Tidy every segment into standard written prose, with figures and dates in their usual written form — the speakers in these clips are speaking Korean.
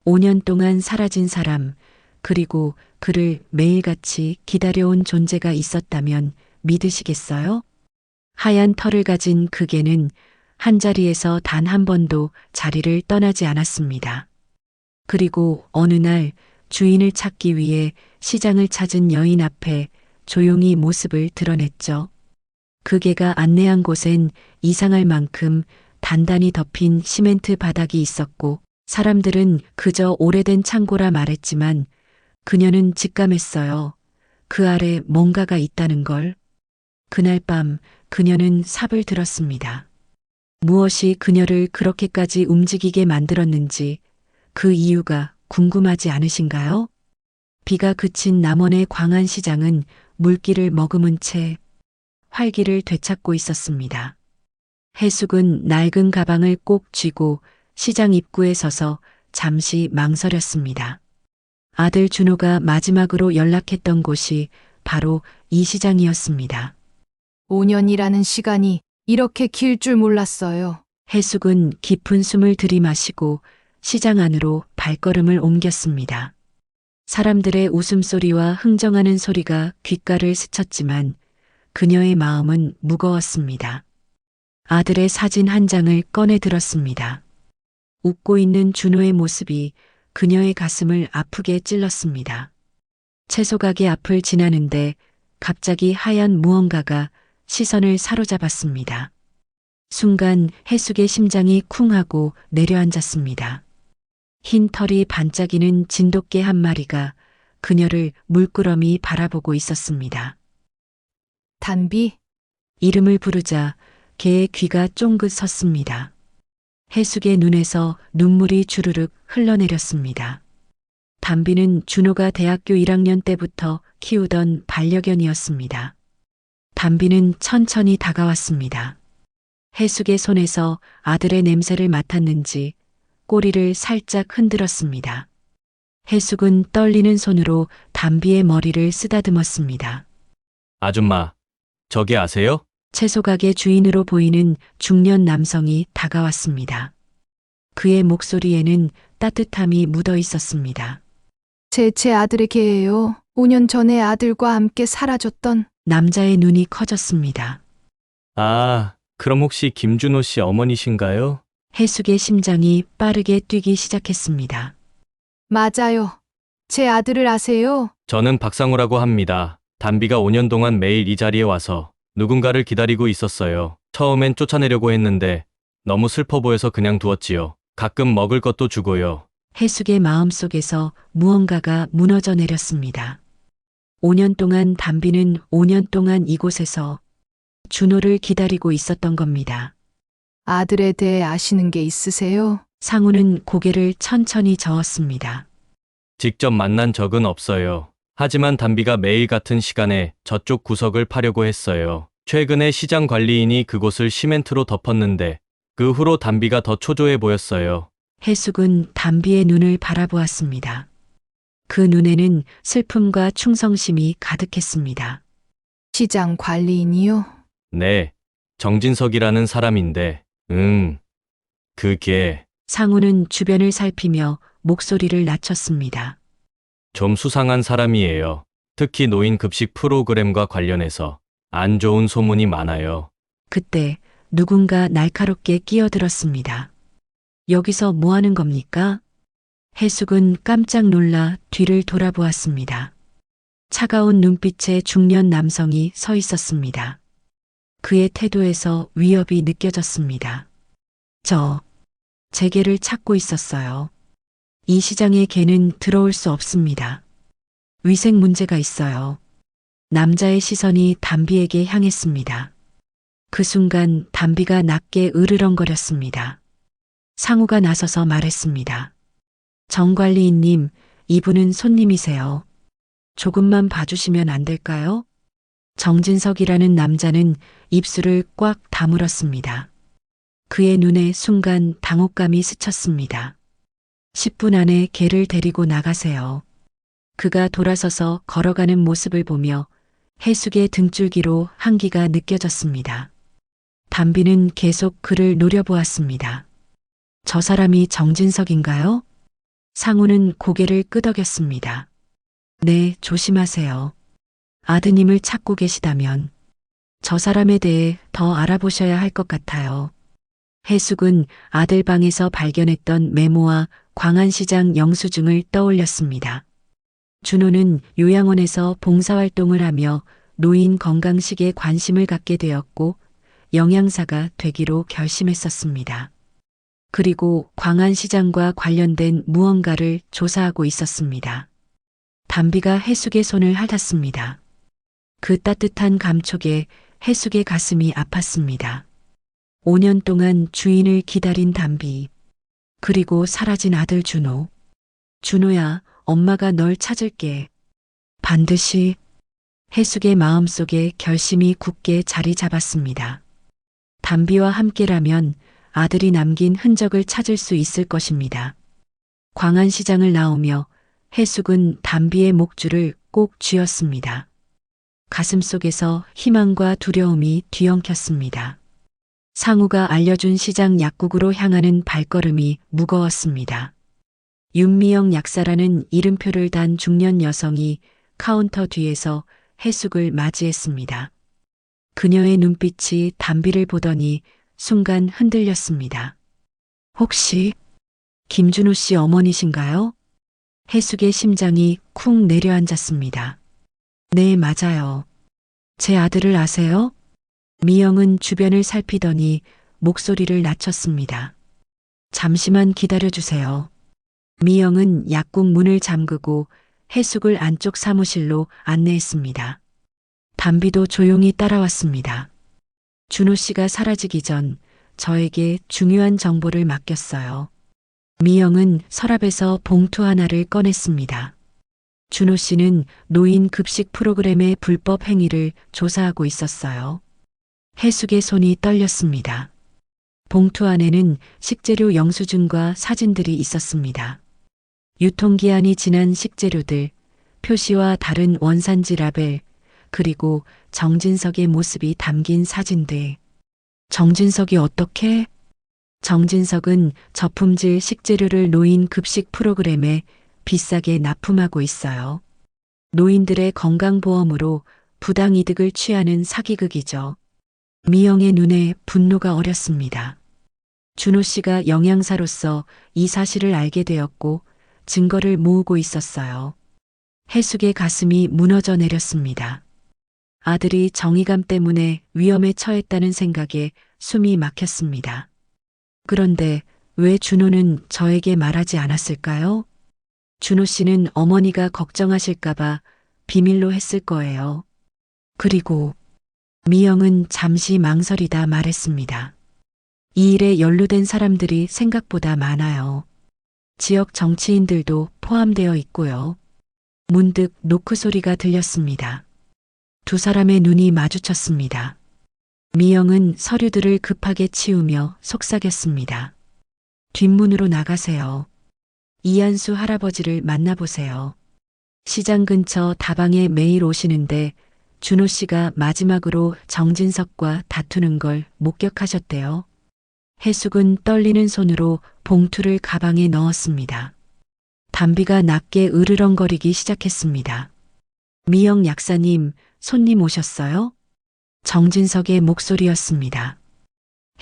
5년 동안 사라진 사람, 그리고 그를 매일같이 기다려온 존재가 있었다면 믿으시겠어요? 하얀 털을 가진 그 개는 한자리에서 단 한 번도 자리를 떠나지 않았습니다. 그리고 어느 날 주인을 찾기 위해 시장을 찾은 여인 앞에 조용히 모습을 드러냈죠. 그 개가 안내한 곳엔 이상할 만큼 단단히 덮인 시멘트 바닥이 있었고 사람들은 그저 오래된 창고라 말했지만 그녀는 직감했어요. 그 아래 뭔가가 있다는 걸. 그날 밤 그녀는 삽을 들었습니다. 무엇이 그녀를 그렇게까지 움직이게 만들었는지 그 이유가 궁금하지 않으신가요? 비가 그친 남원의 광안 시장은 물기를 머금은 채 활기를 되찾고 있었습니다. 해숙은 낡은 가방을 꼭 쥐고 시장 입구에 서서 잠시 망설였습니다. 아들 준호가 마지막으로 연락했던 곳이 바로 이 시장이었습니다. 5년이라는 시간이 이렇게 길 줄 몰랐어요. 해숙은 깊은 숨을 들이마시고 시장 안으로 발걸음을 옮겼습니다. 사람들의 웃음소리와 흥정하는 소리가 귓가를 스쳤지만 그녀의 마음은 무거웠습니다. 아들의 사진 한 장을 꺼내 들었습니다. 웃고 있는 준호의 모습이 그녀의 가슴을 아프게 찔렀습니다. 채소 가게 앞을 지나는데 갑자기 하얀 무언가가 시선을 사로잡았습니다. 순간 해숙의 심장이 쿵 하고 내려앉았습니다. 흰 털이 반짝이는 진돗개 한 마리가 그녀를 물끄러미 바라보고 있었습니다. 단비, 이름을 부르자 개의 귀가 쫑긋 섰습니다. 해숙의 눈에서 눈물이 주르륵 흘러내렸습니다. 담비는 준호가 대학교 1학년 때부터 키우던 반려견이었습니다. 담비는 천천히 다가왔습니다. 해숙의 손에서 아들의 냄새를 맡았는지 꼬리를 살짝 흔들었습니다. 해숙은 떨리는 손으로 담비의 머리를 쓰다듬었습니다. 아줌마, 저기 아세요? 채소 가게 주인으로 보이는 중년 남성이 다가왔습니다. 그의 목소리에는 따뜻함이 묻어 있었습니다. 제 아들의 개예요. 5년 전에 아들과 함께 사라졌던. 남자의 눈이 커졌습니다. 아, 그럼 혹시 김준호 씨 어머니신가요? 해숙의 심장이 빠르게 뛰기 시작했습니다. 맞아요. 제 아들을 아세요? 저는 박상우라고 합니다. 담비가 5년 동안 매일 이 자리에 와서 누군가를 기다리고 있었어요. 처음엔 쫓아내려고 했는데 너무 슬퍼 보여서 그냥 두었지요. 가끔 먹을 것도 주고요. 해숙의 마음속에서 무언가가 무너져 내렸습니다. 5년 동안 담비는 5년 동안 이곳에서 준호를 기다리고 있었던 겁니다. 아들에 대해 아시는 게 있으세요? 상우는 고개를 천천히 저었습니다. 직접 만난 적은 없어요. 하지만 담비가 매일 같은 시간에 저쪽 구석을 파려고 했어요. 최근에 시장 관리인이 그곳을 시멘트로 덮었는데 그 후로 담비가 더 초조해 보였어요. 해숙은 담비의 눈을 바라보았습니다. 그 눈에는 슬픔과 충성심이 가득했습니다. 시장 관리인이요? 네, 정진석이라는 사람인데, 그게 상우는 주변을 살피며 목소리를 낮췄습니다. 좀 수상한 사람이에요. 특히 노인 급식 프로그램과 관련해서 안 좋은 소문이 많아요. 그때 누군가 날카롭게 끼어들었습니다. 여기서 뭐 하는 겁니까? 해숙은 깜짝 놀라 뒤를 돌아보았습니다. 차가운 눈빛의 중년 남성이 서 있었습니다. 그의 태도에서 위협이 느껴졌습니다. 제 개를 찾고 있었어요. 이 시장에 개는 들어올 수 없습니다. 위생 문제가 있어요. 남자의 시선이 담비에게 향했습니다. 그 순간 담비가 낮게 으르렁거렸습니다. 상우가 나서서 말했습니다. 정관리인님, 이분은 손님이세요. 조금만 봐주시면 안 될까요? 정진석이라는 남자는 입술을 꽉 다물었습니다. 그의 눈에 순간 당혹감이 스쳤습니다. 10분 안에 개를 데리고 나가세요. 그가 돌아서서 걸어가는 모습을 보며 해숙의 등줄기로 한기가 느껴졌습니다. 담비는 계속 그를 노려보았습니다. 저 사람이 정진석인가요? 상우는 고개를 끄덕였습니다. 네, 조심하세요. 아드님을 찾고 계시다면 저 사람에 대해 더 알아보셔야 할 것 같아요. 해숙은 아들 방에서 발견했던 메모와 광안시장 영수증을 떠올렸습니다. 준호는 요양원에서 봉사활동을 하며 노인 건강식에 관심을 갖게 되었고 영양사가 되기로 결심했었습니다. 그리고 광안시장과 관련된 무언가를 조사하고 있었습니다. 담비가 해숙의 손을 핥았습니다. 그 따뜻한 감촉에 해숙의 가슴이 아팠습니다. 5년 동안 주인을 기다린 담비. 그리고 사라진 아들 준호. 준호야, 엄마가 널 찾을게. 반드시. 해숙의 마음속에 결심이 굳게 자리 잡았습니다. 담비와 함께라면 아들이 남긴 흔적을 찾을 수 있을 것입니다. 광안시장을 나오며 해숙은 담비의 목줄을 꼭 쥐었습니다. 가슴속에서 희망과 두려움이 뒤엉켰습니다. 상우가 알려준 시장 약국으로 향하는 발걸음이 무거웠습니다. 윤미영 약사라는 이름표를 단 중년 여성이 카운터 뒤에서 해숙을 맞이했습니다. 그녀의 눈빛이 담비를 보더니 순간 흔들렸습니다. 혹시 김준호 씨 어머니신가요? 해숙의 심장이 쿵 내려앉았습니다. 네, 맞아요. 제 아들을 아세요? 미영은 주변을 살피더니 목소리를 낮췄습니다. 잠시만 기다려주세요. 미영은 약국 문을 잠그고 해숙을 안쪽 사무실로 안내했습니다. 담비도 조용히 따라왔습니다. 준호 씨가 사라지기 전 저에게 중요한 정보를 맡겼어요. 미영은 서랍에서 봉투 하나를 꺼냈습니다. 준호 씨는 노인 급식 프로그램의 불법 행위를 조사하고 있었어요. 해숙의 손이 떨렸습니다. 봉투 안에는 식재료 영수증과 사진들이 있었습니다. 유통기한이 지난 식재료들, 표시와 다른 원산지 라벨, 그리고 정진석의 모습이 담긴 사진들. 정진석이 어떻게? 정진석은 저품질 식재료를 노인 급식 프로그램에 비싸게 납품하고 있어요. 노인들의 건강보험으로 부당이득을 취하는 사기극이죠. 미영의 눈에 분노가 어렸습니다. 준호 씨가 영양사로서 이 사실을 알게 되었고 증거를 모으고 있었어요. 해숙의 가슴이 무너져 내렸습니다. 아들이 정의감 때문에 위험에 처했다는 생각에 숨이 막혔습니다. 그런데 왜 준호는 저에게 말하지 않았을까요? 준호 씨는 어머니가 걱정하실까봐 비밀로 했을 거예요. 그리고 미영은 잠시 망설이다 말했습니다. 이 일에 연루된 사람들이 생각보다 많아요. 지역 정치인들도 포함되어 있고요. 문득 노크 소리가 들렸습니다. 두 사람의 눈이 마주쳤습니다. 미영은 서류들을 급하게 치우며 속삭였습니다. 뒷문으로 나가세요. 이한수 할아버지를 만나보세요. 시장 근처 다방에 매일 오시는데 준호 씨가 마지막으로 정진석과 다투는 걸 목격하셨대요. 해숙은 떨리는 손으로 봉투를 가방에 넣었습니다. 담비가 낮게 으르렁거리기 시작했습니다. 미영 약사님, 손님 오셨어요? 정진석의 목소리였습니다.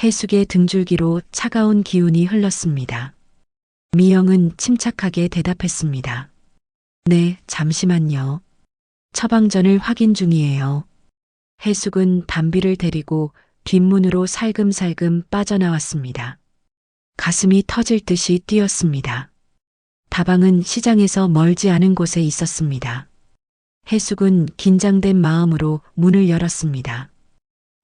해숙의 등줄기로 차가운 기운이 흘렀습니다. 미영은 침착하게 대답했습니다. 네, 잠시만요. 처방전을 확인 중이에요. 해숙은 담비를 데리고 뒷문으로 살금살금 빠져나왔습니다. 가슴이 터질 듯이 뛰었습니다. 다방은 시장에서 멀지 않은 곳에 있었습니다. 해숙은 긴장된 마음으로 문을 열었습니다.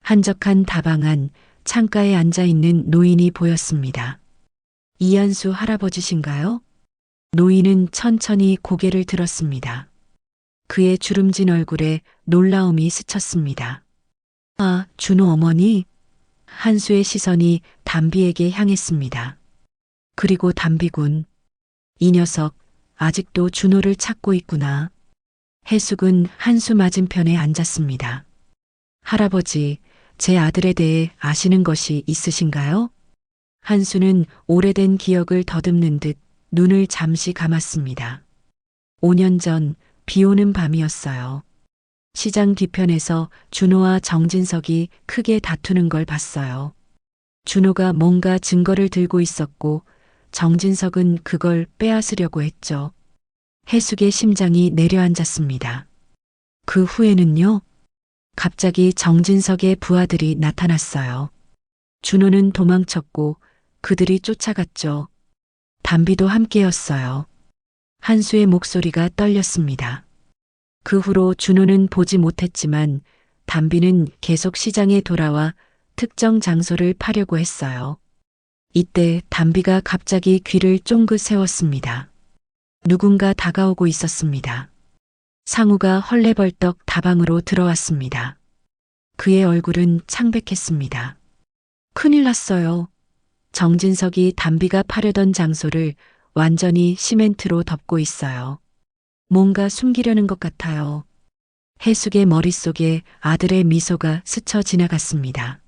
한적한 다방 안 창가에 앉아 있는 노인이 보였습니다. 이한수 할아버지신가요? 노인은 천천히 고개를 들었습니다. 그의 주름진 얼굴에 놀라움이 스쳤습니다. 아, 준호 어머니? 한수의 시선이 담비에게 향했습니다. 그리고 담비군. 이 녀석 아직도 준호를 찾고 있구나. 해숙은 한수 맞은편에 앉았습니다. 할아버지, 제 아들에 대해 아시는 것이 있으신가요? 한수는 오래된 기억을 더듬는 듯 눈을 잠시 감았습니다. 5년 전 비 오는 밤이었어요. 시장 뒤편에서 준호와 정진석이 크게 다투는 걸 봤어요. 준호가 뭔가 증거를 들고 있었고 정진석은 그걸 빼앗으려고 했죠. 해숙의 심장이 내려앉았습니다. 그 후에는요? 갑자기 정진석의 부하들이 나타났어요. 준호는 도망쳤고 그들이 쫓아갔죠. 담비도 함께였어요. 한수의 목소리가 떨렸습니다. 그 후로 준호는 보지 못했지만 담비는 계속 시장에 돌아와 특정 장소를 파려고 했어요. 이때 담비가 갑자기 귀를 쫑긋 세웠습니다. 누군가 다가오고 있었습니다. 상우가 헐레벌떡 다방으로 들어왔습니다. 그의 얼굴은 창백했습니다. 큰일 났어요. 정진석이 담비가 파려던 장소를 완전히 시멘트로 덮고 있어요. 뭔가 숨기려는 것 같아요. 해숙의 머릿속에 아들의 미소가 스쳐 지나갔습니다.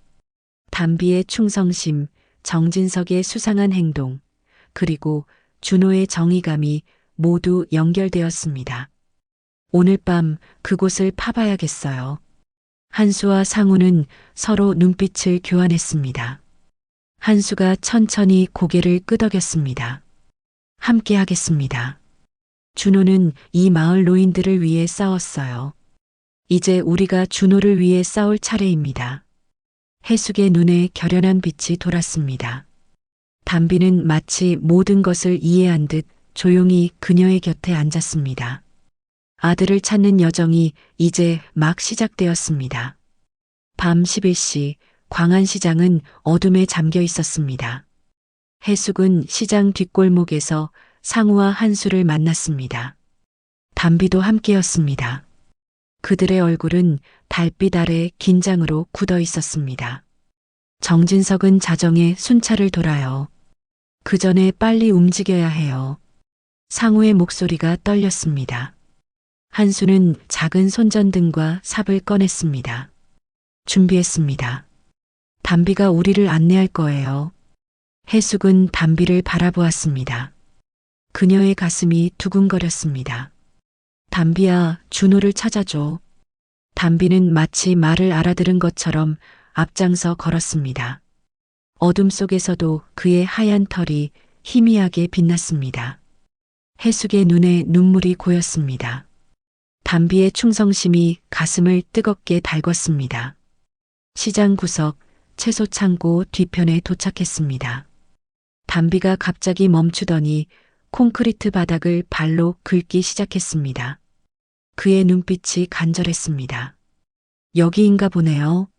담비의 충성심, 정진석의 수상한 행동, 그리고 준호의 정의감이 모두 연결되었습니다. 오늘 밤 그곳을 파봐야겠어요. 한수와 상우는 서로 눈빛을 교환했습니다. 한수가 천천히 고개를 끄덕였습니다. 함께 하겠습니다. 준호는 이 마을 노인들을 위해 싸웠어요. 이제 우리가 준호를 위해 싸울 차례입니다. 해숙의 눈에 결연한 빛이 돌았습니다. 담비는 마치 모든 것을 이해한 듯 조용히 그녀의 곁에 앉았습니다. 아들을 찾는 여정이 이제 막 시작되었습니다. 밤 11시 광안시장은 어둠에 잠겨 있었습니다. 해숙은 시장 뒷골목에서 상우와 한수를 만났습니다. 담비도 함께였습니다. 그들의 얼굴은 달빛 아래 긴장으로 굳어 있었습니다. 정진석은 자정에 순찰을 돌아요. 그 전에 빨리 움직여야 해요. 상우의 목소리가 떨렸습니다. 한수는 작은 손전등과 삽을 꺼냈습니다. 준비했습니다. 담비가 우리를 안내할 거예요. 해숙은 담비를 바라보았습니다. 그녀의 가슴이 두근거렸습니다. 담비야, 준호를 찾아줘. 담비는 마치 말을 알아들은 것처럼 앞장서 걸었습니다. 어둠 속에서도 그의 하얀 털이 희미하게 빛났습니다. 해숙의 눈에 눈물이 고였습니다. 담비의 충성심이 가슴을 뜨겁게 달궜습니다. 시장 구석, 채소 창고 뒤편에 도착했습니다. 담비가 갑자기 멈추더니 콘크리트 바닥을 발로 긁기 시작했습니다. 그의 눈빛이 간절했습니다. 여기인가 보네요.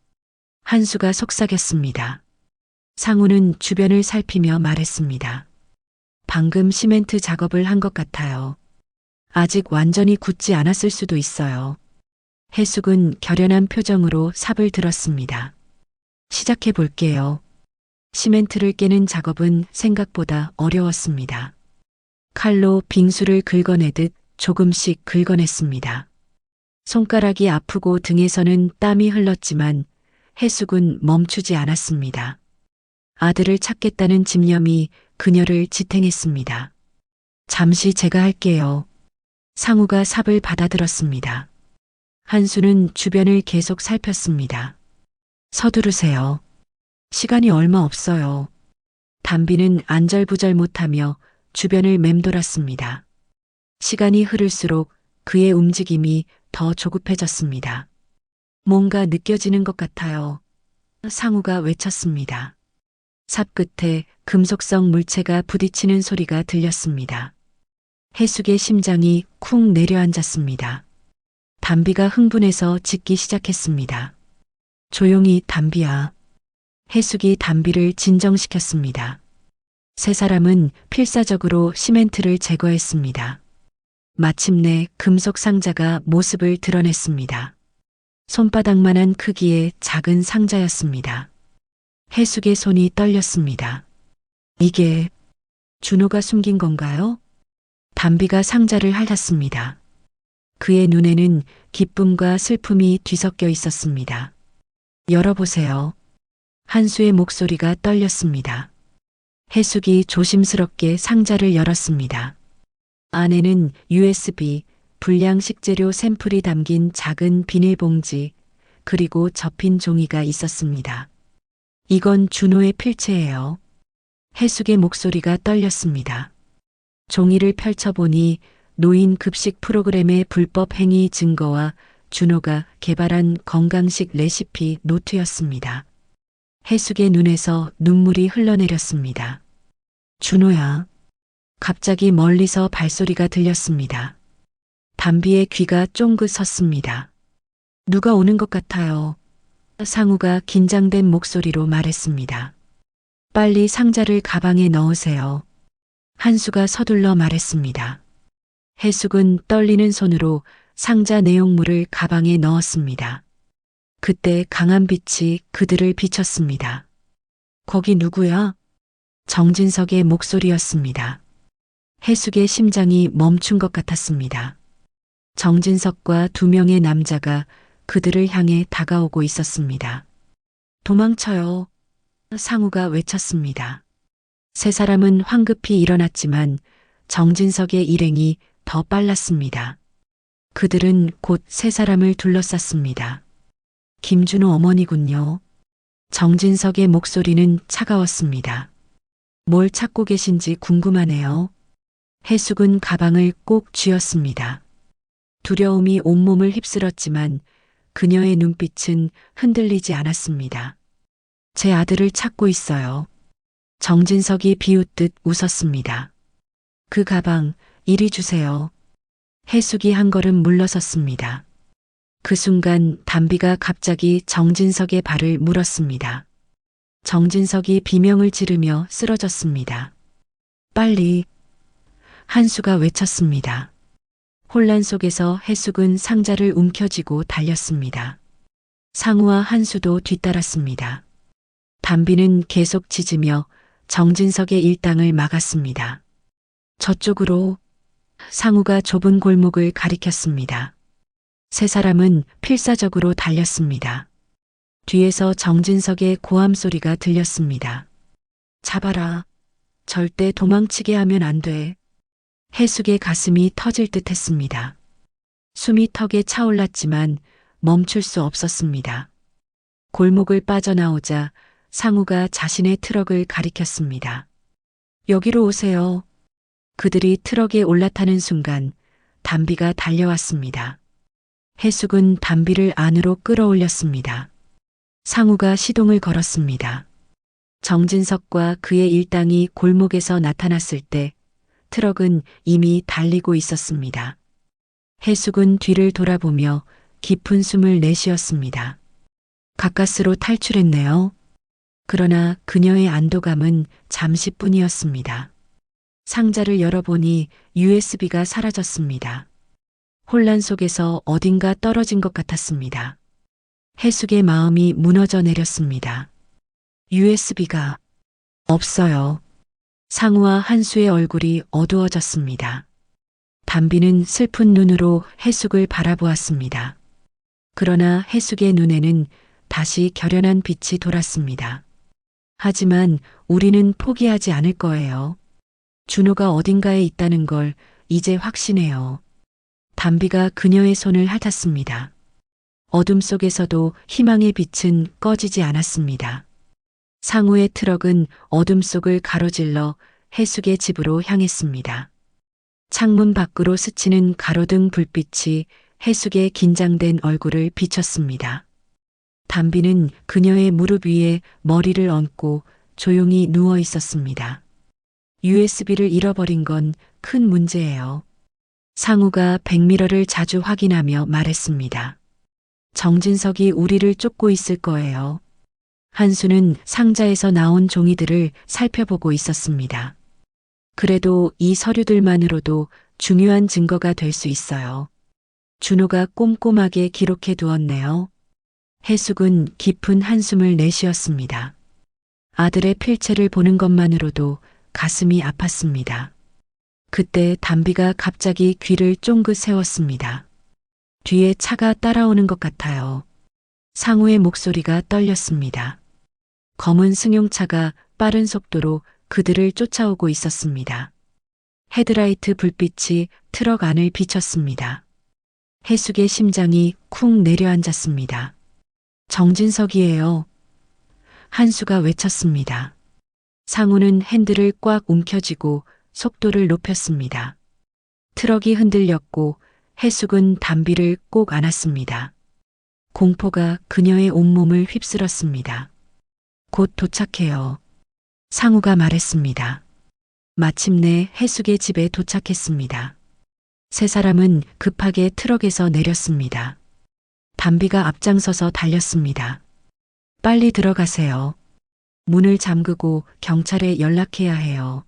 한수가 속삭였습니다. 상우는 주변을 살피며 말했습니다. 방금 시멘트 작업을 한 것 같아요. 아직 완전히 굳지 않았을 수도 있어요. 해숙은 결연한 표정으로 삽을 들었습니다. 시작해 볼게요. 시멘트를 깨는 작업은 생각보다 어려웠습니다. 칼로 빙수를 긁어내듯 조금씩 긁어냈습니다. 손가락이 아프고 등에서는 땀이 흘렀지만 해숙은 멈추지 않았습니다. 아들을 찾겠다는 집념이 그녀를 지탱했습니다. 잠시 제가 할게요. 상우가 삽을 받아들었습니다. 한수는 주변을 계속 살폈습니다. 서두르세요. 시간이 얼마 없어요. 담비는 안절부절 못하며 주변을 맴돌았습니다. 시간이 흐를수록 그의 움직임이 더 조급해졌습니다. 뭔가 느껴지는 것 같아요. 상우가 외쳤습니다. 삽 끝에 금속성 물체가 부딪히는 소리가 들렸습니다. 해숙의 심장이 쿵 내려앉았습니다. 담비가 흥분해서 짖기 시작했습니다. 조용히 담비야. 해숙이 담비를 진정시켰습니다. 세 사람은 필사적으로 시멘트를 제거했습니다. 마침내 금속 상자가 모습을 드러냈습니다. 손바닥만한 크기의 작은 상자였습니다. 해숙의 손이 떨렸습니다. 이게 준호가 숨긴 건가요? 담비가 상자를 핥았습니다. 그의 눈에는 기쁨과 슬픔이 뒤섞여 있었습니다. 열어보세요. 한수의 목소리가 떨렸습니다. 해숙이 조심스럽게 상자를 열었습니다. 안에는 USB, 불량식재료 샘플이 담긴 작은 비닐봉지, 그리고 접힌 종이가 있었습니다. 이건 준호의 필체예요. 해숙의 목소리가 떨렸습니다. 종이를 펼쳐보니 노인 급식 프로그램의 불법 행위 증거와 준호가 개발한 건강식 레시피 노트였습니다. 해숙의 눈에서 눈물이 흘러내렸습니다. 준호야. 갑자기 멀리서 발소리가 들렸습니다. 담비의 귀가 쫑긋 섰습니다. 누가 오는 것 같아요. 상우가 긴장된 목소리로 말했습니다. 빨리 상자를 가방에 넣으세요. 한수가 서둘러 말했습니다. 해숙은 떨리는 손으로 상자 내용물을 가방에 넣었습니다. 그때 강한 빛이 그들을 비쳤습니다. 거기 누구야? 정진석의 목소리였습니다. 해숙의 심장이 멈춘 것 같았습니다. 정진석과 두 명의 남자가 그들을 향해 다가오고 있었습니다. 도망쳐요. 상우가 외쳤습니다. 세 사람은 황급히 일어났지만 정진석의 일행이 더 빨랐습니다. 그들은 곧 세 사람을 둘러쌌습니다. 김준호 어머니군요. 정진석의 목소리는 차가웠습니다. 뭘 찾고 계신지 궁금하네요. 해숙은 가방을 꼭 쥐었습니다. 두려움이 온몸을 휩쓸었지만 그녀의 눈빛은 흔들리지 않았습니다. 제 아들을 찾고 있어요. 정진석이 비웃듯 웃었습니다. 그 가방 이리 주세요. 해숙이 한 걸음 물러섰습니다. 그 순간 담비가 갑자기 정진석의 발을 물었습니다. 정진석이 비명을 지르며 쓰러졌습니다. 빨리. 한수가 외쳤습니다. 혼란 속에서 해숙은 상자를 움켜쥐고 달렸습니다. 상우와 한수도 뒤따랐습니다. 담비는 계속 짖으며 정진석의 일당을 막았습니다. 저쪽으로. 상우가 좁은 골목을 가리켰습니다. 세 사람은 필사적으로 달렸습니다. 뒤에서 정진석의 고함 소리가 들렸습니다. 잡아라. 절대 도망치게 하면 안 돼. 해숙의 가슴이 터질 듯 했습니다. 숨이 턱에 차올랐지만 멈출 수 없었습니다. 골목을 빠져나오자 상우가 자신의 트럭을 가리켰습니다. 여기로 오세요. 그들이 트럭에 올라타는 순간 담비가 달려왔습니다. 해숙은 담비를 안으로 끌어올렸습니다. 상우가 시동을 걸었습니다. 정진석과 그의 일당이 골목에서 나타났을 때 트럭은 이미 달리고 있었습니다. 해숙은 뒤를 돌아보며 깊은 숨을 내쉬었습니다. 가까스로 탈출했네요. 그러나 그녀의 안도감은 잠시뿐이었습니다. 상자를 열어보니 USB가 사라졌습니다. 혼란 속에서 어딘가 떨어진 것 같았습니다. 해숙의 마음이 무너져 내렸습니다. USB가 없어요. 상우와 한수의 얼굴이 어두워졌습니다. 담비는 슬픈 눈으로 해숙을 바라보았습니다. 그러나 해숙의 눈에는 다시 결연한 빛이 돌았습니다. 하지만 우리는 포기하지 않을 거예요. 준호가 어딘가에 있다는 걸 이제 확신해요. 담비가 그녀의 손을 핥았습니다. 어둠 속에서도 희망의 빛은 꺼지지 않았습니다. 상우의 트럭은 어둠 속을 가로질러 해숙의 집으로 향했습니다. 창문 밖으로 스치는 가로등 불빛이 해숙의 긴장된 얼굴을 비췄습니다. 담비는 그녀의 무릎 위에 머리를 얹고 조용히 누워 있었습니다. USB를 잃어버린 건 큰 문제예요. 상우가 백미러를 자주 확인하며 말했습니다. 정진석이 우리를 쫓고 있을 거예요. 한수는 상자에서 나온 종이들을 살펴보고 있었습니다. 그래도 이 서류들만으로도 중요한 증거가 될 수 있어요. 준호가 꼼꼼하게 기록해 두었네요. 해숙은 깊은 한숨을 내쉬었습니다. 아들의 필체를 보는 것만으로도 가슴이 아팠습니다. 그때 담비가 갑자기 귀를 쫑긋 세웠습니다. 뒤에 차가 따라오는 것 같아요. 상우의 목소리가 떨렸습니다. 검은 승용차가 빠른 속도로 그들을 쫓아오고 있었습니다. 헤드라이트 불빛이 트럭 안을 비췄습니다. 해숙의 심장이 쿵 내려앉았습니다. 정진석이에요. 한수가 외쳤습니다. 상우는 핸들을 꽉 움켜쥐고 속도를 높였습니다. 트럭이 흔들렸고 해숙은 담비를 꼭 안았습니다. 공포가 그녀의 온몸을 휩쓸었습니다. 곧 도착해요. 상우가 말했습니다. 마침내 해숙의 집에 도착했습니다. 세 사람은 급하게 트럭에서 내렸습니다. 담비가 앞장서서 달렸습니다. 빨리 들어가세요. 문을 잠그고 경찰에 연락해야 해요.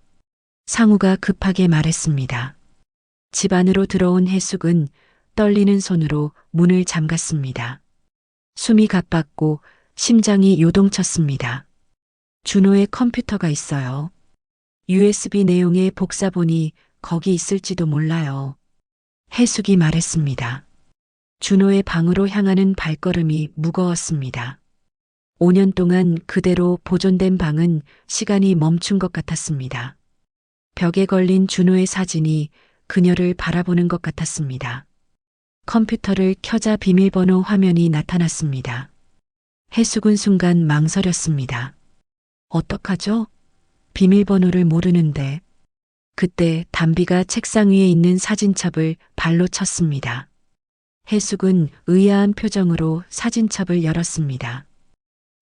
상우가 급하게 말했습니다. 집 안으로 들어온 해숙은 떨리는 손으로 문을 잠갔습니다. 숨이 가빴고 심장이 요동쳤습니다. 준호의 컴퓨터가 있어요. USB 내용의 복사본이 거기 있을지도 몰라요. 해숙이 말했습니다. 준호의 방으로 향하는 발걸음이 무거웠습니다. 5년 동안 그대로 보존된 방은 시간이 멈춘 것 같았습니다. 벽에 걸린 준호의 사진이 그녀를 바라보는 것 같았습니다. 컴퓨터를 켜자 비밀번호 화면이 나타났습니다. 해숙은 순간 망설였습니다. 어떡하죠? 비밀번호를 모르는데. 그때 담비가 책상 위에 있는 사진첩을 발로 쳤습니다. 해숙은 의아한 표정으로 사진첩을 열었습니다.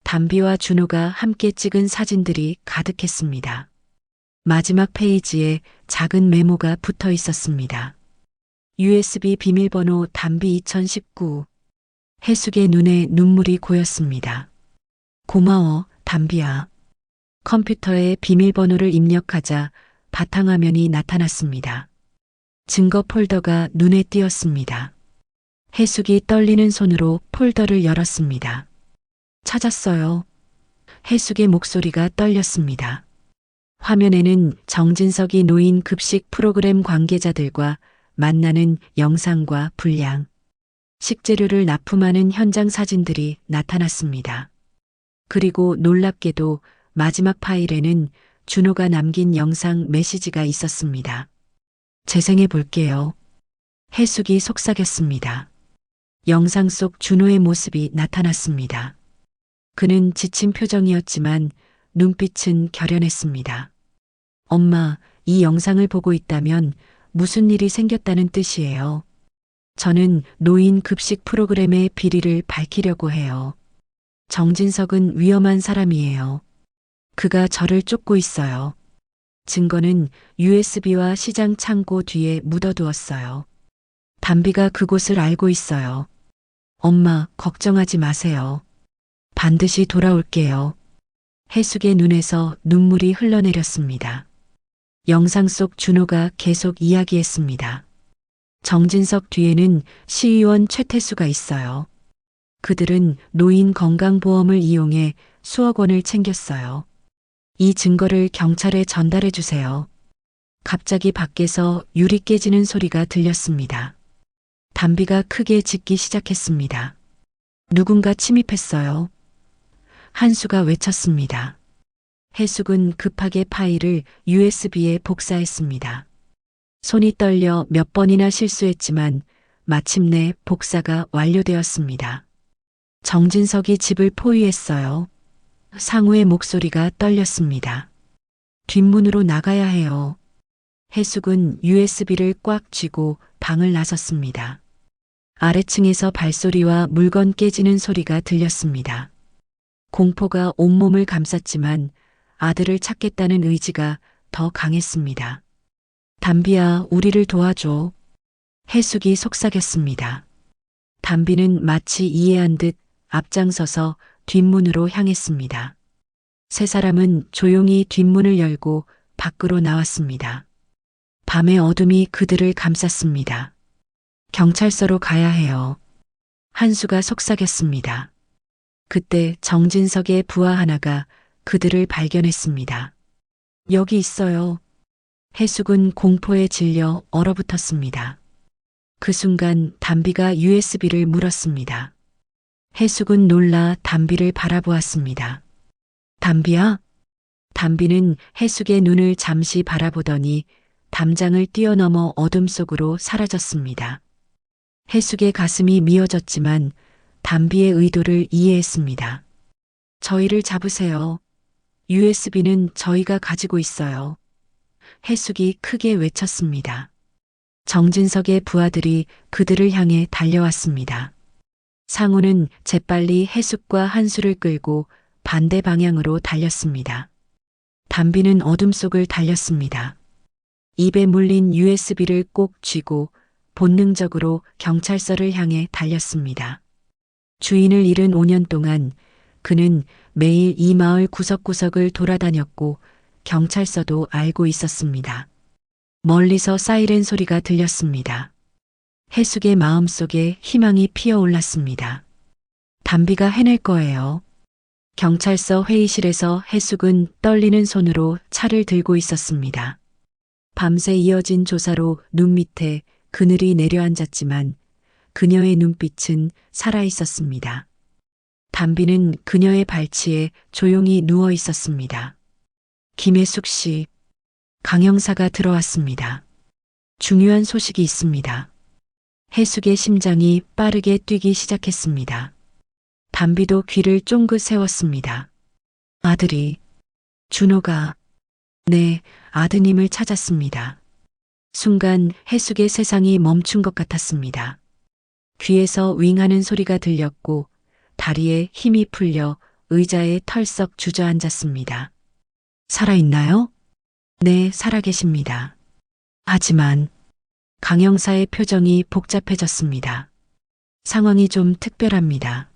담비와 준호가 함께 찍은 사진들이 가득했습니다. 마지막 페이지에 작은 메모가 붙어 있었습니다. USB 비밀번호 담비 2019. 해숙의 눈에 눈물이 고였습니다. 고마워, 담비야. 컴퓨터에 비밀번호를 입력하자 바탕화면이 나타났습니다. 증거 폴더가 눈에 띄었습니다. 해숙이 떨리는 손으로 폴더를 열었습니다. 찾았어요. 해숙의 목소리가 떨렸습니다. 화면에는 정진석이 노인 급식 프로그램 관계자들과 만나는 영상과 분량, 식재료를 납품하는 현장 사진들이 나타났습니다. 그리고 놀랍게도 마지막 파일에는 준호가 남긴 영상 메시지가 있었습니다. 재생해 볼게요. 해숙이 속삭였습니다. 영상 속 준호의 모습이 나타났습니다. 그는 지친 표정이었지만 눈빛은 결연했습니다. 엄마, 이 영상을 보고 있다면 무슨 일이 생겼다는 뜻이에요. 저는 노인 급식 프로그램의 비리를 밝히려고 해요. 정진석은 위험한 사람이에요. 그가 저를 쫓고 있어요. 증거는 USB와 시장 창고 뒤에 묻어두었어요. 담비가 그곳을 알고 있어요. 엄마, 걱정하지 마세요. 반드시 돌아올게요. 해숙의 눈에서 눈물이 흘러내렸습니다. 영상 속 준호가 계속 이야기했습니다. 정진석 뒤에는 시의원 최태수가 있어요. 그들은 노인 건강보험을 이용해 수억 원을 챙겼어요. 이 증거를 경찰에 전달해 주세요. 갑자기 밖에서 유리 깨지는 소리가 들렸습니다. 담비가 크게 짖기 시작했습니다. 누군가 침입했어요. 한수가 외쳤습니다. 해숙은 급하게 파일을 USB에 복사했습니다. 손이 떨려 몇 번이나 실수했지만 마침내 복사가 완료되었습니다. 정진석이 집을 포위했어요. 상우의 목소리가 떨렸습니다. 뒷문으로 나가야 해요. 해숙은 USB를 꽉 쥐고 방을 나섰습니다. 아래층에서 발소리와 물건 깨지는 소리가 들렸습니다. 공포가 온몸을 감쌌지만 아들을 찾겠다는 의지가 더 강했습니다. 담비야, 우리를 도와줘. 해숙이 속삭였습니다. 담비는 마치 이해한 듯 앞장서서 뒷문으로 향했습니다. 세 사람은 조용히 뒷문을 열고 밖으로 나왔습니다. 밤의 어둠이 그들을 감쌌습니다. 경찰서로 가야 해요. 한수가 속삭였습니다. 그때 정진석의 부하 하나가 그들을 발견했습니다. 여기 있어요. 해숙은 공포에 질려 얼어붙었습니다. 그 순간 담비가 USB를 물었습니다. 해숙은 놀라 담비를 바라보았습니다. 담비야? 담비는 해숙의 눈을 잠시 바라보더니 담장을 뛰어넘어 어둠 속으로 사라졌습니다. 해숙의 가슴이 미어졌지만 담비의 의도를 이해했습니다. 저희를 잡으세요. USB는 저희가 가지고 있어요. 해숙이 크게 외쳤습니다. 정진석의 부하들이 그들을 향해 달려왔습니다. 상우는 재빨리 해숙과 한수를 끌고 반대 방향으로 달렸습니다. 담비는 어둠 속을 달렸습니다. 입에 물린 USB를 꼭 쥐고 본능적으로 경찰서를 향해 달렸습니다. 주인을 잃은 5년 동안 그는 매일 이 마을 구석구석을 돌아다녔고 경찰서도 알고 있었습니다. 멀리서 사이렌 소리가 들렸습니다. 해숙의 마음속에 희망이 피어올랐습니다. 담비가 해낼 거예요. 경찰서 회의실에서 해숙은 떨리는 손으로 차를 들고 있었습니다. 밤새 이어진 조사로 눈 밑에 그늘이 내려앉았지만 그녀의 눈빛은 살아있었습니다. 담비는 그녀의 발치에 조용히 누워 있었습니다. 김혜숙 씨, 강 형사가 들어왔습니다. 중요한 소식이 있습니다. 해숙의 심장이 빠르게 뛰기 시작했습니다. 담비도 귀를 쫑긋 세웠습니다. 아들이, 준호가, 네, 아드님을 찾았습니다. 순간 해숙의 세상이 멈춘 것 같았습니다. 귀에서 윙하는 소리가 들렸고 다리에 힘이 풀려 의자에 털썩 주저앉았습니다. 살아있나요? 네, 살아계십니다. 하지만 강 형사의 표정이 복잡해졌습니다. 상황이 좀 특별합니다.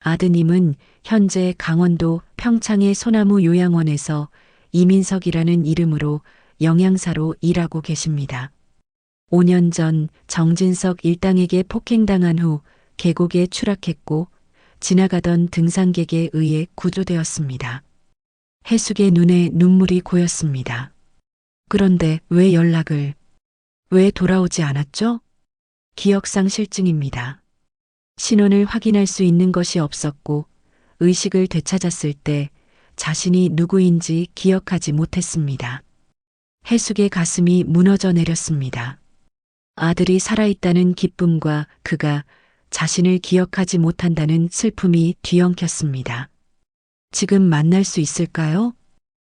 아드님은 현재 강원도 평창의 소나무 요양원에서 이민석이라는 이름으로 영양사로 일하고 계십니다. 5년 전 정진석 일당에게 폭행당한 후 계곡에 추락했고 지나가던 등산객에 의해 구조되었습니다. 해숙의 눈에 눈물이 고였습니다. 그런데 왜 연락을, 왜 돌아오지 않았죠? 기억상실증입니다. 신원을 확인할 수 있는 것이 없었고 의식을 되찾았을 때 자신이 누구인지 기억하지 못했습니다. 해숙의 가슴이 무너져 내렸습니다. 아들이 살아있다는 기쁨과 그가 자신을 기억하지 못한다는 슬픔이 뒤엉켰습니다. 지금 만날 수 있을까요?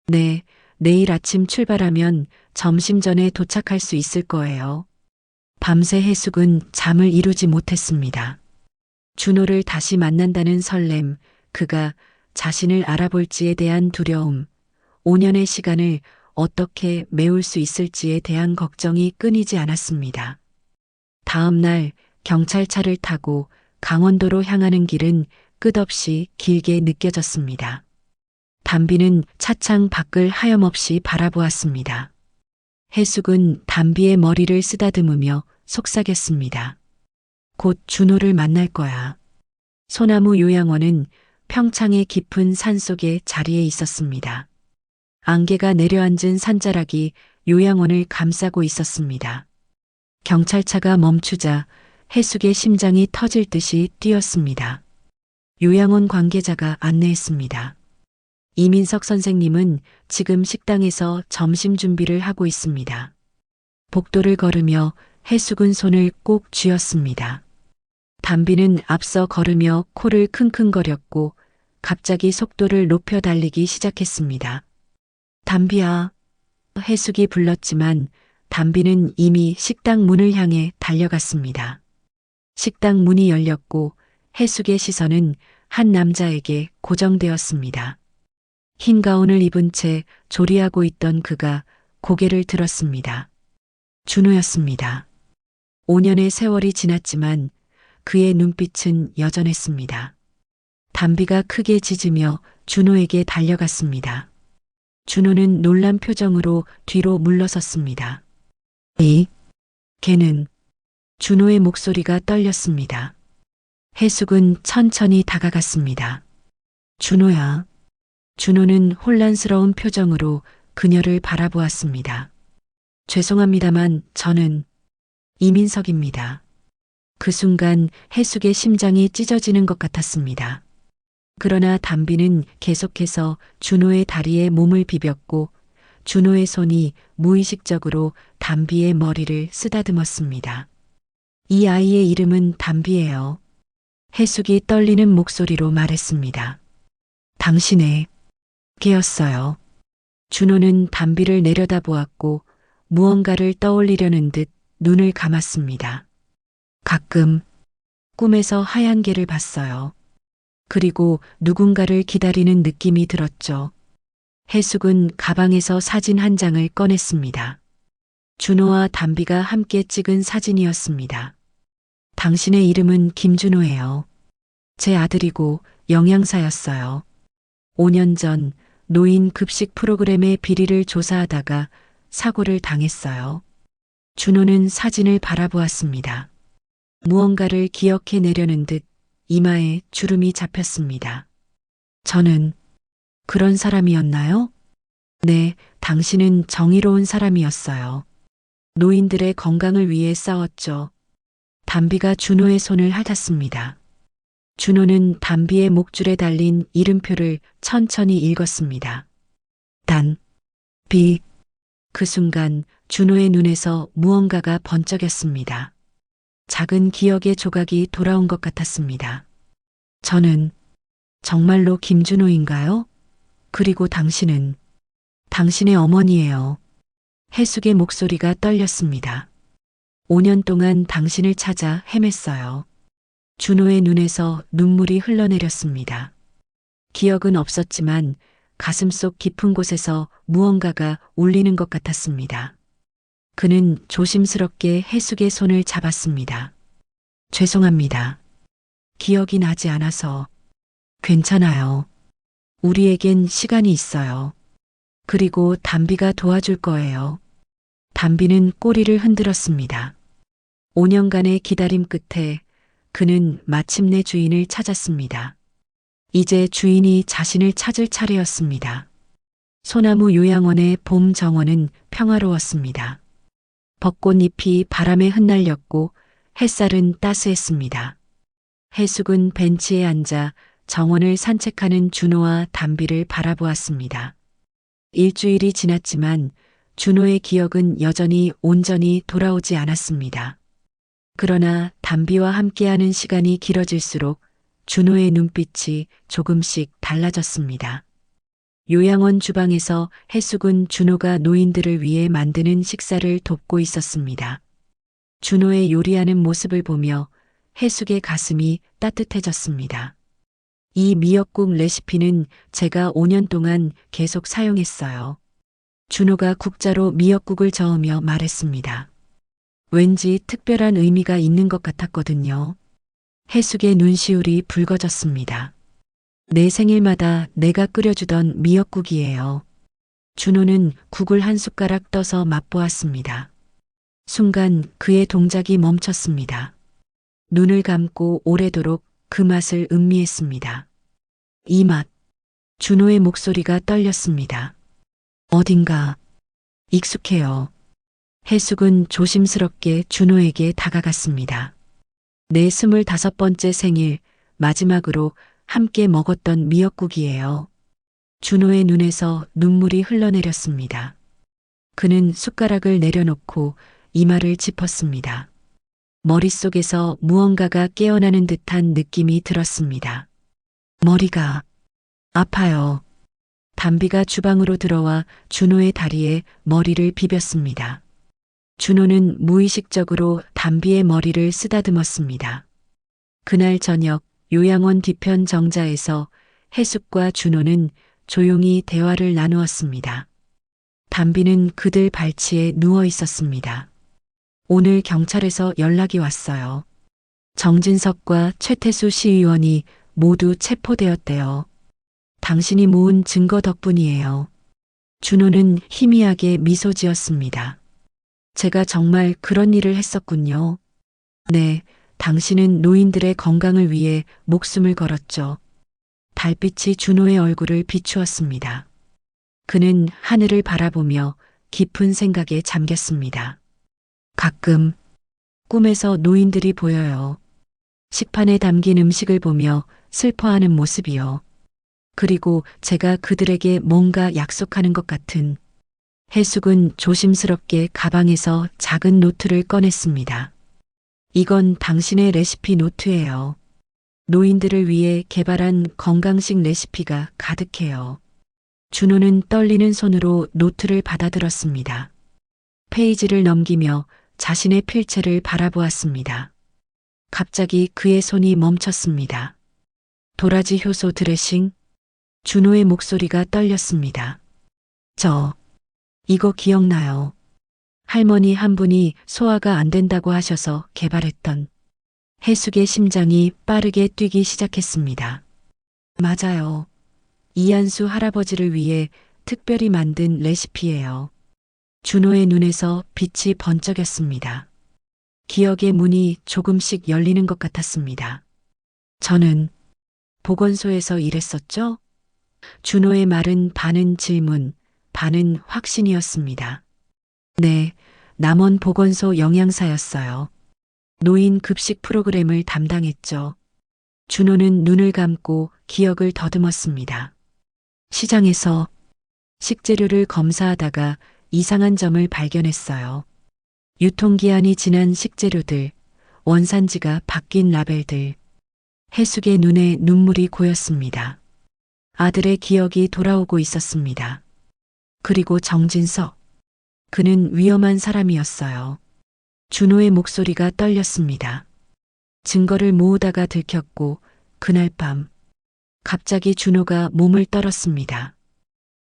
네, 내일 아침 출발하면 점심 전에 도착할 수 있을 거예요. 밤새 해숙은 잠을 이루지 못했습니다. 준호를 다시 만난다는 설렘, 그가 자신을 알아볼지에 대한 두려움, 5년의 시간을 어떻게 메울 수 있을지에 대한 걱정이 끊이지 않았습니다. 다음 날 경찰차를 타고 강원도로 향하는 길은 끝없이 길게 느껴졌습니다. 담비는 차창 밖을 하염없이 바라보았습니다. 해숙은 담비의 머리를 쓰다듬으며 속삭였습니다. 곧 준호를 만날 거야. 소나무 요양원은 평창의 깊은 산속에 자리에 있었습니다. 안개가 내려앉은 산자락이 요양원을 감싸고 있었습니다. 경찰차가 멈추자 해숙의 심장이 터질 듯이 뛰었습니다. 요양원 관계자가 안내했습니다. 이민석 선생님은 지금 식당에서 점심 준비를 하고 있습니다. 복도를 걸으며 해숙은 손을 꼭 쥐었습니다. 담비는 앞서 걸으며 코를 킁킁거렸고 갑자기 속도를 높여 달리기 시작했습니다. 담비야. 해숙이 불렀지만 담비는 이미 식당 문을 향해 달려갔습니다. 식당 문이 열렸고 해숙의 시선은 한 남자에게 고정되었습니다. 흰 가운을 입은 채 조리하고 있던 그가 고개를 들었습니다. 준호였습니다. 5년의 세월이 지났지만 그의 눈빛은 여전했습니다. 담비가 크게 짖으며 준호에게 달려갔습니다. 준호는 놀란 표정으로 뒤로 물러섰습니다. 걔는 준호의 목소리가 떨렸습니다. 해숙은 천천히 다가갔습니다. 준호야. 준호는 혼란스러운 표정으로 그녀를 바라보았습니다. 죄송합니다만 저는 이민석입니다. 그 순간 해숙의 심장이 찢어지는 것 같았습니다. 그러나 담비는 계속해서 준호의 다리에 몸을 비볐고 준호의 손이 무의식적으로 담비의 머리를 쓰다듬었습니다. 이 아이의 이름은 담비예요. 해숙이 떨리는 목소리로 말했습니다. 당신의 개였어요. 준호는 담비를 내려다보았고 무언가를 떠올리려는 듯 눈을 감았습니다. 가끔 꿈에서 하얀 개를 봤어요. 그리고 누군가를 기다리는 느낌이 들었죠. 해숙은 가방에서 사진 한 장을 꺼냈습니다. 준호와 담비가 함께 찍은 사진이었습니다. 당신의 이름은 김준호예요. 제 아들이고 영양사였어요. 5년 전 노인 급식 프로그램의 비리를 조사하다가 사고를 당했어요. 준호는 사진을 바라보았습니다. 무언가를 기억해내려는 듯 이마에 주름이 잡혔습니다. 저는 그런 사람이었나요? 네, 당신은 정의로운 사람이었어요. 노인들의 건강을 위해 싸웠죠. 담비가 준호의 손을 핥았습니다. 준호는 담비의 목줄에 달린 이름표를 천천히 읽었습니다. 비. 그 순간 준호의 눈에서 무언가가 번쩍였습니다. 작은 기억의 조각이 돌아온 것 같았습니다. 저는 정말로 김준호인가요? 그리고 당신은 당신의 어머니예요. 해숙의 목소리가 떨렸습니다. 5년 동안 당신을 찾아 헤맸어요. 준호의 눈에서 눈물이 흘러내렸습니다. 기억은 없었지만 가슴속 깊은 곳에서 무언가가 울리는 것 같았습니다. 그는 조심스럽게 해숙의 손을 잡았습니다. 죄송합니다. 기억이 나지 않아서. 괜찮아요. 우리에겐 시간이 있어요. 그리고 담비가 도와줄 거예요. 담비는 꼬리를 흔들었습니다. 5년간의 기다림 끝에 그는 마침내 주인을 찾았습니다. 이제 주인이 자신을 찾을 차례였습니다. 소나무 요양원의 봄 정원은 평화로웠습니다. 벚꽃잎이 바람에 흩날렸고 햇살은 따스했습니다. 해숙은 벤치에 앉아 정원을 산책하는 준호와 담비를 바라보았습니다. 일주일이 지났지만 준호의 기억은 여전히 온전히 돌아오지 않았습니다. 그러나 담비와 함께하는 시간이 길어질수록 준호의 눈빛이 조금씩 달라졌습니다. 요양원 주방에서 해숙은 준호가 노인들을 위해 만드는 식사를 돕고 있었습니다. 준호의 요리하는 모습을 보며 해숙의 가슴이 따뜻해졌습니다. 이 미역국 레시피는 제가 5년 동안 계속 사용했어요. 준호가 국자로 미역국을 저으며 말했습니다. 왠지 특별한 의미가 있는 것 같았거든요. 해숙의 눈시울이 붉어졌습니다. 내 생일마다 내가 끓여주던 미역국이에요. 준호는 국을 한 숟가락 떠서 맛보았습니다. 순간 그의 동작이 멈췄습니다. 눈을 감고 오래도록 그 맛을 음미했습니다. 이 맛. 준호의 목소리가 떨렸습니다. 어딘가 익숙해요. 해숙은 조심스럽게 준호에게 다가갔습니다. 내 25번째 생일 마지막으로 함께 먹었던 미역국이에요. 준호의 눈에서 눈물이 흘러내렸습니다. 그는 숟가락을 내려놓고 이마를 짚었습니다. 머릿속에서 무언가가 깨어나는 듯한 느낌이 들었습니다. 머리가 아파요. 담비가 주방으로 들어와 준호의 다리에 머리를 비볐습니다. 준호는 무의식적으로 담비의 머리를 쓰다듬었습니다. 그날 저녁 요양원 뒤편 정자에서 해숙과 준호는 조용히 대화를 나누었습니다. 담비는 그들 발치에 누워 있었습니다. 오늘 경찰에서 연락이 왔어요. 정진석과 최태수 시의원이 모두 체포되었대요. 당신이 모은 증거 덕분이에요. 준호는 희미하게 미소 지었습니다. 제가 정말 그런 일을 했었군요. 네, 당신은 노인들의 건강을 위해 목숨을 걸었죠. 달빛이 준호의 얼굴을 비추었습니다. 그는 하늘을 바라보며 깊은 생각에 잠겼습니다. 가끔 꿈에서 노인들이 보여요. 식판에 담긴 음식을 보며 슬퍼하는 모습이요. 그리고 제가 그들에게 뭔가 약속하는 것 같은. 해숙은 조심스럽게 가방에서 작은 노트를 꺼냈습니다. 이건 당신의 레시피 노트예요. 노인들을 위해 개발한 건강식 레시피가 가득해요. 준호는 떨리는 손으로 노트를 받아들었습니다. 페이지를 넘기며 자신의 필체를 바라보았습니다. 갑자기 그의 손이 멈췄습니다. 도라지 효소 드레싱? 준호의 목소리가 떨렸습니다. 이거 기억나요. 할머니 한 분이 소화가 안 된다고 하셔서 개발했던. 해숙의 심장이 빠르게 뛰기 시작했습니다. 맞아요. 이한수 할아버지를 위해 특별히 만든 레시피예요. 준호의 눈에서 빛이 번쩍였습니다. 기억의 문이 조금씩 열리는 것 같았습니다. 저는 보건소에서 일했었죠? 준호의 말은 반은 질문, 반은 확신이었습니다. 네, 남원 보건소 영양사였어요. 노인 급식 프로그램을 담당했죠. 준호는 눈을 감고 기억을 더듬었습니다. 시장에서 식재료를 검사하다가 이상한 점을 발견했어요. 유통기한이 지난 식재료들, 원산지가 바뀐 라벨들. 해숙의 눈에 눈물이 고였습니다. 아들의 기억이 돌아오고 있었습니다. 그리고 정진석. 그는 위험한 사람이었어요. 준호의 목소리가 떨렸습니다. 증거를 모으다가 들켰고 그날 밤 갑자기 준호가 몸을 떨었습니다.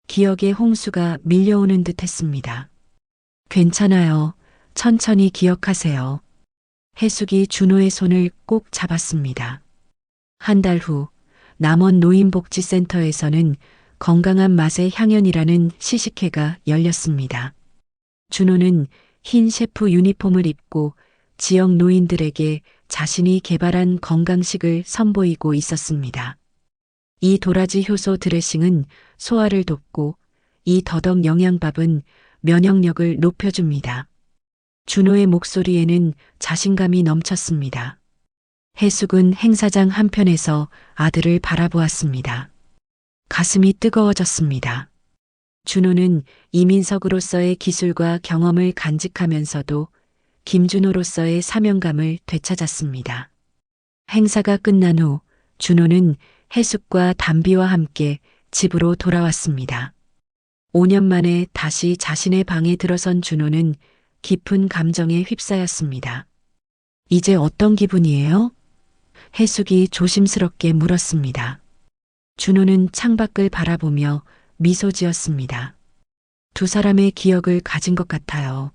기억의 홍수가 밀려오는 듯 했습니다. 괜찮아요. 천천히 기억하세요. 해숙이 준호의 손을 꼭 잡았습니다. 한 달 후 남원 노인복지센터에서는 건강한 맛의 향연이라는 시식회가 열렸습니다. 준호는 흰 셰프 유니폼을 입고 지역 노인들에게 자신이 개발한 건강식을 선보이고 있었습니다. 이 도라지 효소 드레싱은 소화를 돕고 이 더덕 영양밥은 면역력을 높여줍니다. 준호의 목소리에는 자신감이 넘쳤습니다. 해숙은 행사장 한편에서 아들을 바라보았습니다. 가슴이 뜨거워졌습니다. 준호는 이민석으로서의 기술과 경험을 간직하면서도 김준호로서의 사명감을 되찾았습니다. 행사가 끝난 후 준호는 해숙과 담비와 함께 집으로 돌아왔습니다. 5년 만에 다시 자신의 방에 들어선 준호는 깊은 감정에 휩싸였습니다. 이제 어떤 기분이에요? 해숙이 조심스럽게 물었습니다. 준호는 창밖을 바라보며 미소 지었습니다. 두 사람의 기억을 가진 것 같아요.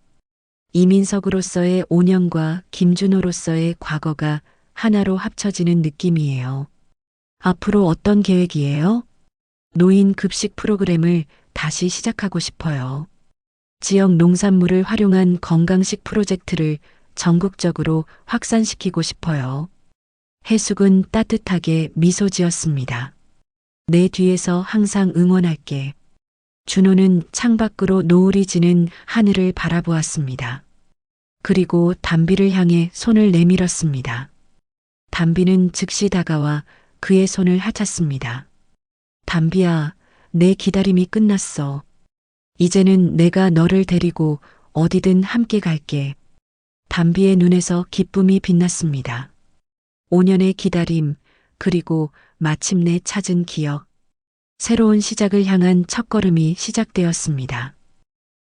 이민석으로서의 5년과 김준호로서의 과거가 하나로 합쳐지는 느낌이에요. 앞으로 어떤 계획이에요? 노인 급식 프로그램을 다시 시작하고 싶어요. 지역 농산물을 활용한 건강식 프로젝트를 전국적으로 확산시키고 싶어요. 해숙은 따뜻하게 미소 지었습니다. 내 뒤에서 항상 응원할게. 준호는 창밖으로 노을이 지는 하늘을 바라보았습니다. 그리고 담비를 향해 손을 내밀었습니다. 담비는 즉시 다가와 그의 손을 핥았습니다. 담비야, 내 기다림이 끝났어. 이제는 내가 너를 데리고 어디든 함께 갈게. 담비의 눈에서 기쁨이 빛났습니다. 5년의 기다림, 그리고 마침내 찾은 기억. 새로운 시작을 향한 첫걸음이 시작되었습니다.